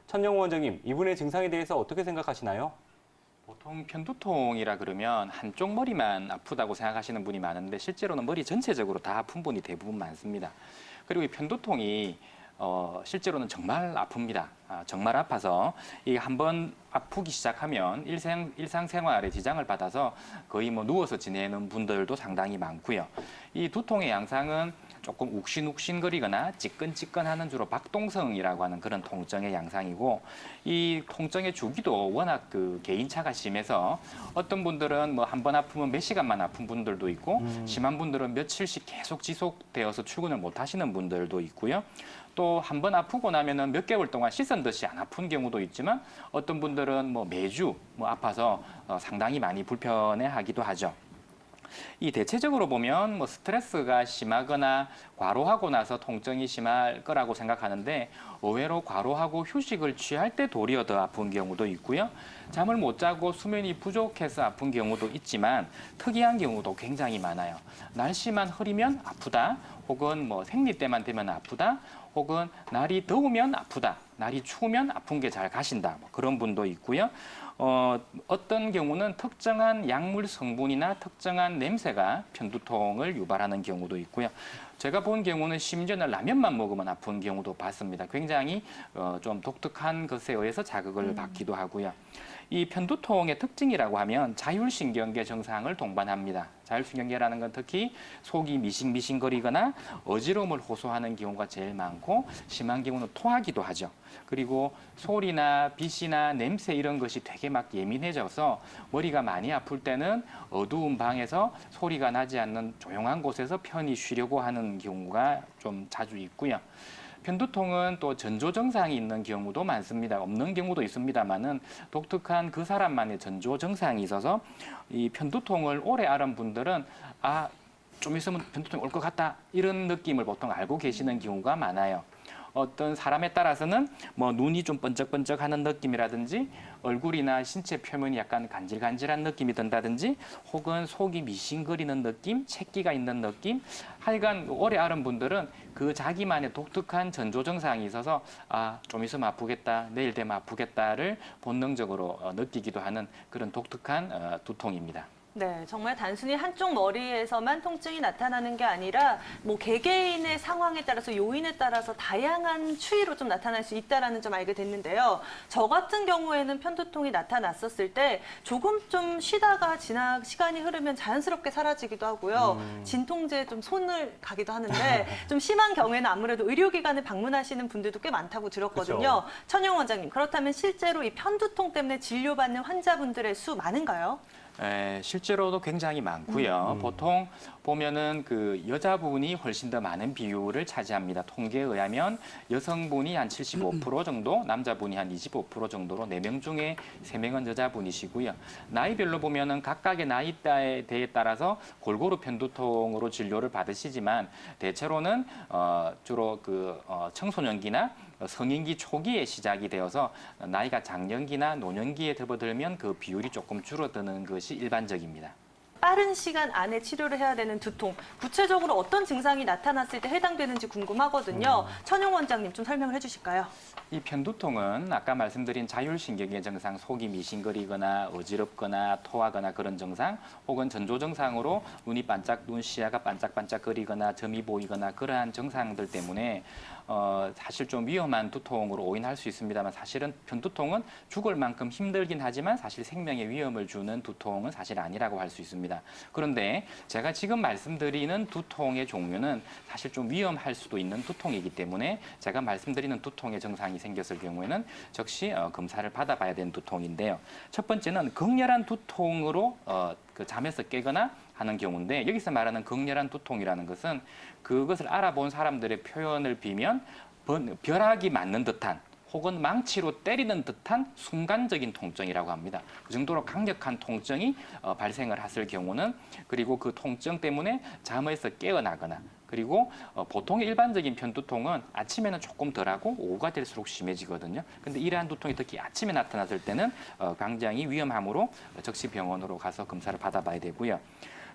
천영호 원장님, 이분의 증상에 대해서 어떻게 생각하시나요? 보통 편두통이라 그러면 한쪽 머리만 아프다고 생각하시는 분이 많은데 실제로는 머리 전체적으로 다 아픈 분이 대부분 많습니다. 그리고 이 편두통이 실제로는 정말 아픕니다. 정말 아파서 이 한번 아프기 시작하면 일상생활에 지장을 받아서 거의 뭐 누워서 지내는 분들도 상당히 많고요. 이 두통의 양상은 조금 욱신욱신거리거나 찌끈찌끈하는 주로 박동성이라고 하는 그런 통증의 양상이고, 이 통증의 주기도 워낙 그 개인차가 심해서 어떤 분들은 뭐 한 번 아프면 몇 시간만 아픈 분들도 있고, 심한 분들은 며칠씩 계속 지속되어서 출근을 못 하시는 분들도 있고요. 또 한 번 아프고 나면은 몇 개월 동안 씻은 듯이 안 아픈 경우도 있지만, 어떤 분들은 뭐 매주 뭐 아파서 상당히 많이 불편해하기도 하죠. 이 대체적으로 보면 뭐 스트레스가 심하거나 과로하고 나서 통증이 심할 거라고 생각하는데, 의외로 과로하고 휴식을 취할 때 도리어 더 아픈 경우도 있고요. 잠을 못 자고 수면이 부족해서 아픈 경우도 있지만 특이한 경우도 굉장히 많아요. 날씨만 흐리면 아프다, 혹은 뭐 생리 때만 되면 아프다, 혹은 날이 더우면 아프다, 날이 추우면 아픈 게 잘 가신다, 뭐 그런 분도 있고요. 어떤 경우는 특정한 약물 성분이나 특정한 냄새가 편두통을 유발하는 경우도 있고요. 제가 본 경우는 심지어는 라면만 먹으면 아픈 경우도 봤습니다. 굉장히 좀 독특한 것에 의해서 자극을 받기도 하고요. 이 편두통의 특징이라고 하면 자율신경계 증상을 동반합니다. 자율신경계라는 건 특히 속이 미싱미싱거리거나 어지러움을 호소하는 경우가 제일 많고, 심한 경우는 토하기도 하죠. 그리고 소리나 빛이나 냄새 이런 것이 되게 막 예민해져서 머리가 많이 아플 때는 어두운 방에서 소리가 나지 않는 조용한 곳에서 편히 쉬려고 하는 경우가 좀 자주 있고요. 편두통은 또 전조 증상이 있는 경우도 많습니다. 없는 경우도 있습니다만은 독특한 그 사람만의 전조 증상이 있어서 이 편두통을 오래 앓은 분들은 좀 있으면 편두통이 올 것 같다, 이런 느낌을 보통 알고 계시는 경우가 많아요. 어떤 사람에 따라서는 뭐 눈이 좀 번쩍번쩍하는 느낌이라든지, 얼굴이나 신체 표면이 약간 간질간질한 느낌이 든다든지, 혹은 속이 미싱거리는 느낌, 채기가 있는 느낌, 하여간 오래 앓은 분들은 그 자기만의 독특한 전조 증상이 있어서 좀 있으면 아프겠다, 내일 되면 아프겠다를 본능적으로 느끼기도 하는 그런 독특한 두통입니다. 네, 정말 단순히 한쪽 머리에서만 통증이 나타나는 게 아니라 뭐 개개인의 상황에 따라서 요인에 따라서 다양한 추이로 좀 나타날 수 있다라는 점 알게 됐는데요. 저 같은 경우에는 편두통이 나타났었을 때 조금 좀 쉬다가 시간이 흐르면 자연스럽게 사라지기도 하고요. 진통제에 좀 손을 가기도 하는데 좀 심한 경우에는 아무래도 의료기관에 방문하시는 분들도 꽤 많다고 들었거든요. 그쵸. 천영 원장님, 그렇다면 실제로 이 편두통 때문에 진료받는 환자분들의 수 많은가요? 실제로도 굉장히 많고요. 보통 보면은 그 여자분이 훨씬 더 많은 비율을 차지합니다. 통계에 의하면 여성분이 한 75% 정도, 남자분이 한 25% 정도로 4명 중에 3명은 여자분이시고요. 나이별로 보면은 각각의 나이대에 따라서 골고루 편두통으로 진료를 받으시지만, 대체로는 주로 청소년기나 성인기 초기에 시작이 되어서 나이가 장년기나 노년기에 접어들면 그 비율이 조금 줄어드는 것이 일반적입니다. 빠른 시간 안에 치료를 해야 되는 두통, 구체적으로 어떤 증상이 나타났을 때 해당되는지 궁금하거든요. 천영 원장님 좀 설명을 해주실까요? 이 편두통은 아까 말씀드린 자율신경계 증상, 속이 미싱거리거나 어지럽거나 토하거나 그런 증상, 혹은 전조 증상으로 눈 시야가 반짝반짝거리거나 점이 보이거나 그러한 증상들 때문에 사실 좀 위험한 두통으로 오인할 수 있습니다만, 사실은 편두통은 죽을 만큼 힘들긴 하지만 사실 생명에 위험을 주는 두통은 사실 아니라고 할 수 있습니다. 그런데 제가 지금 말씀드리는 두통의 종류는 사실 좀 위험할 수도 있는 두통이기 때문에, 제가 말씀드리는 두통의 증상이 생겼을 경우에는 즉시 검사를 받아봐야 되는 두통인데요. 첫 번째는 극렬한 두통으로 잠에서 깨거나 하는 경우인데, 여기서 말하는 극렬한 두통이라는 것은 그것을 알아본 사람들의 표현을 비면 벼락이 맞는 듯한, 혹은 망치로 때리는 듯한 순간적인 통증이라고 합니다. 그 정도로 강력한 통증이 발생을 했을 경우는, 그리고 그 통증 때문에 잠에서 깨어나거나, 그리고 보통 일반적인 편두통은 아침에는 조금 덜하고 오후가 될수록 심해지거든요. 근데 이러한 두통이 특히 아침에 나타났을 때는 굉장히 위험하므로 즉시 병원으로 가서 검사를 받아봐야 되고요.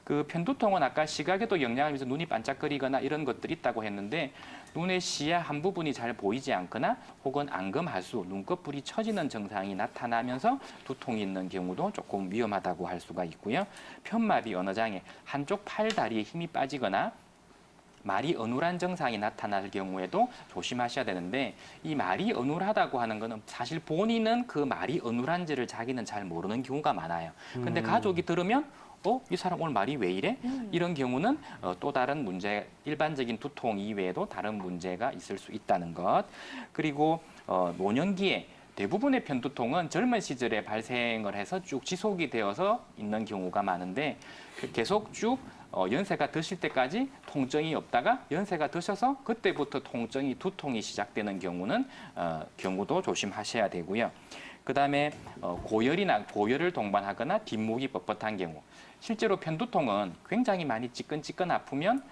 그 편두통은 아까 시각에도 영향을 미쳐서 눈이 반짝거리거나 이런 것들이 있다고 했는데 눈의 시야 한 부분이 잘 보이지 않거나 혹은 안검하수, 눈꺼풀이 처지는 증상이 나타나면서 두통이 있는 경우도 조금 위험하다고 할 수가 있고요. 편마비 언어장애, 한쪽 팔, 다리에 힘이 빠지거나 말이 어눌한 증상이 나타날 경우에도 조심하셔야 되는데 이 말이 어눌하다고 하는 거는 사실 본인은 그 말이 어눌한지를 자기는 잘 모르는 경우가 많아요. 근데 가족이 들으면 이 사람 오늘 말이 왜 이래? 이런 경우는 또 다른 문제, 일반적인 두통 이외에도 다른 문제가 있을 수 있다는 것. 그리고 노년기에 대부분의 편두통은 젊은 시절에 발생을 해서 쭉 지속이 되어서 있는 경우가 많은데 계속 쭉 연세가 드실 때까지 통증이 없다가 연세가 드셔서 그때부터 두통이 시작되는 경우도 조심하셔야 되고요. 그다음에 고열을 동반하거나 뒷목이 뻣뻣한 경우. 실제로 편두통은 굉장히 많이 찌끈찌끈 아프면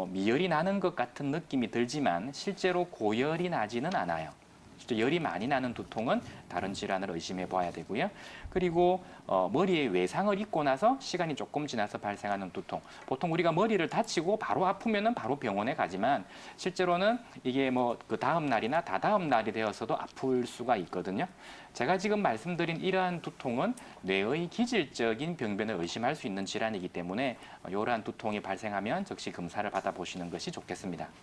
미열이 나는 것 같은 느낌이 들지만 실제로 고열이 나지는 않아요. 진짜 열이 많이 나는 두통은 다른 질환을 의심해 봐야 되고요. 그리고 머리에 외상을 입고 나서 시간이 조금 지나서 발생하는 두통. 보통 우리가 머리를 다치고 바로 아프면은 바로 병원에 가지만 실제로는 이게 뭐 그 다음 날이나 다다음 날이 되어서도 아플 수가 있거든요. 제가 지금 말씀드린 이러한 두통은 뇌의 기질적인 병변을 의심할 수 있는 질환이기 때문에 이러한 두통이 발생하면 즉시 검사를 받아보시는 것이 좋겠습니다.